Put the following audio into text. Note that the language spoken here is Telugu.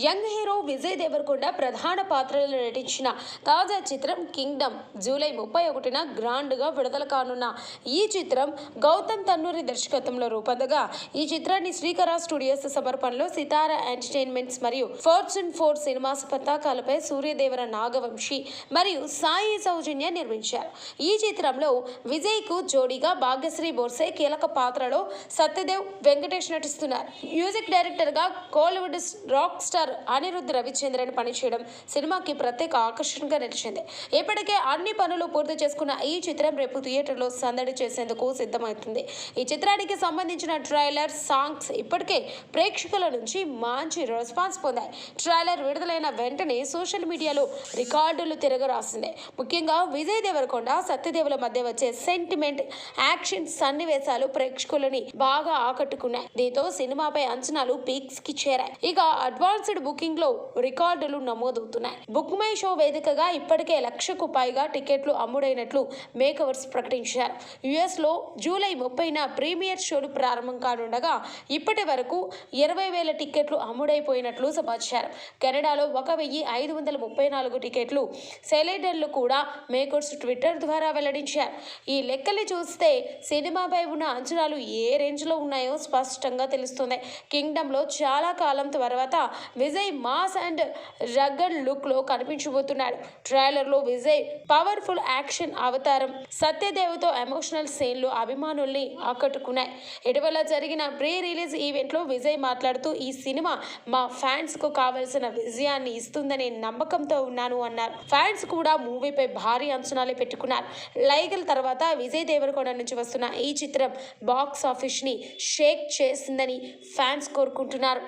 యంగ్ హీరో విజయ్ దేవరకొండ ప్రధాన పాత్రలో నటించిన తాజా చిత్రం కింగ్డమ్ జూలై 31న గ్రాండ్గా విడుదల కానున్న ఈ చిత్రం గౌతమ్ తన్నూరి దర్శకత్వంలో రూపొందగా ఈ చిత్రాన్ని శ్రీకర స్టూడియోస్ సమర్పణలో సితారా ఎంటర్టైన్మెంట్స్ మరియు ఫార్చ్యూన్ 4 సినిమాస్ పతాకాలపై సూర్యదేవర నాగవంశీ మరియు సాయి సౌజన్య నిర్మించారు. ఈ చిత్రంలో విజయ్ కు జోడీగా భాగ్యశ్రీ బోర్సే కీలక పాత్రలో సత్యదేవ్ వెంకటేష్ నటిస్తున్నారు. మ్యూజిక్ డైరెక్టర్ గా కోలీవుడ్ రాక్ స్టార్ అనిరుద్ధ్ రవిచంద్రన్ పనిచేయడం సినిమాకి ప్రత్యేక ఆకర్షణగా నిలిచింది. ఇప్పటికే అన్ని పనులు పూర్తి చేసుకున్న ఈ చిత్రం రేపు థియేటర్లో సందడి చేసేందుకు సిద్ధమవుతుంది. ఈ చిత్రానికి సంబంధించిన ట్రైలర్, సాంగ్స్ ఇప్పటికే ప్రేక్షకుల నుంచి మంచి రెస్పాన్స్ పొందాయి. ట్రైలర్ విడుదలైన వెంటనే సోషల్ మీడియాలో రికార్డులు తిరగరాసింది. ముఖ్యంగా విజయ్ దేవరకొండ, సత్యదేవుల మధ్య వచ్చే సెంటిమెంట్, యాక్షన్ సన్నివేశాలు ప్రేక్షకులని బాగా ఆకట్టుకున్నాయి. దీంతో సినిమాపై అంచనాలు పీక్స్ కి చేరాయి. ఇక అడ్వాన్స్డ్ బుకింగ్ లో రికార్డులు నమోదవుతున్నాయి. బుక్ మై షో వేదికగా ఇప్పటికే 1,00,000కు పైగా టికెట్లు అమ్ముడైనట్లు మేకర్స్ ప్రకటించారు. యుఎస్ లో జూలై 30న ప్రీమియర్ షోలు ప్రారంభం కానుండగా ఇప్పటి వరకు 20,000 టికెట్లు అమ్ముడైపోయినట్లు సమాచారం. కెనడాలో 1,534 టికెట్లు సెలైడర్లు కూడా మేకర్స్ ట్విట్టర్ ద్వారా వెల్లడించారు. ఈ లెక్కలు చూస్తే సినిమాపై ఉన్న అంచనాలు ఏ రేంజ్ లో ఉన్నాయో స్పష్టంగా తెలుస్తుంది. కింగ్డమ్ లో చాలా కాలం తర్వాత Vijay mass and rugged look లో కనిపించబోతున్నాడు. ట్రైలర్ లో విజయ్ పవర్ఫుల్ యాక్షన్ అవతారం, సత్యదేవ్తో ఎమోషనల్ సీన్లు అభిమానుల్ని ఆకట్టుకున్నాయి. ఇటీవల జరిగిన ప్రీ రిలీజ్ ఈవెంట్ లో విజయ్ మాట్లాడుతూ ఈ సినిమా మా ఫ్యాన్స్ కు కావలసిన విజయాన్ని ఇస్తుందనే నమ్మకంతో ఉన్నాను అన్నారు. ఫ్యాన్స్ కూడా మూవీపై భారీ అంచనాలు పెట్టుకున్నారు. లైగల్ తర్వాత విజయ్ దేవరకొండ నుంచి వస్తున్న ఈ చిత్రం బాక్స్ ఆఫీస్ ని షేక్ చేసిందని ఫ్యాన్స్ కోరుకుంటున్నారు.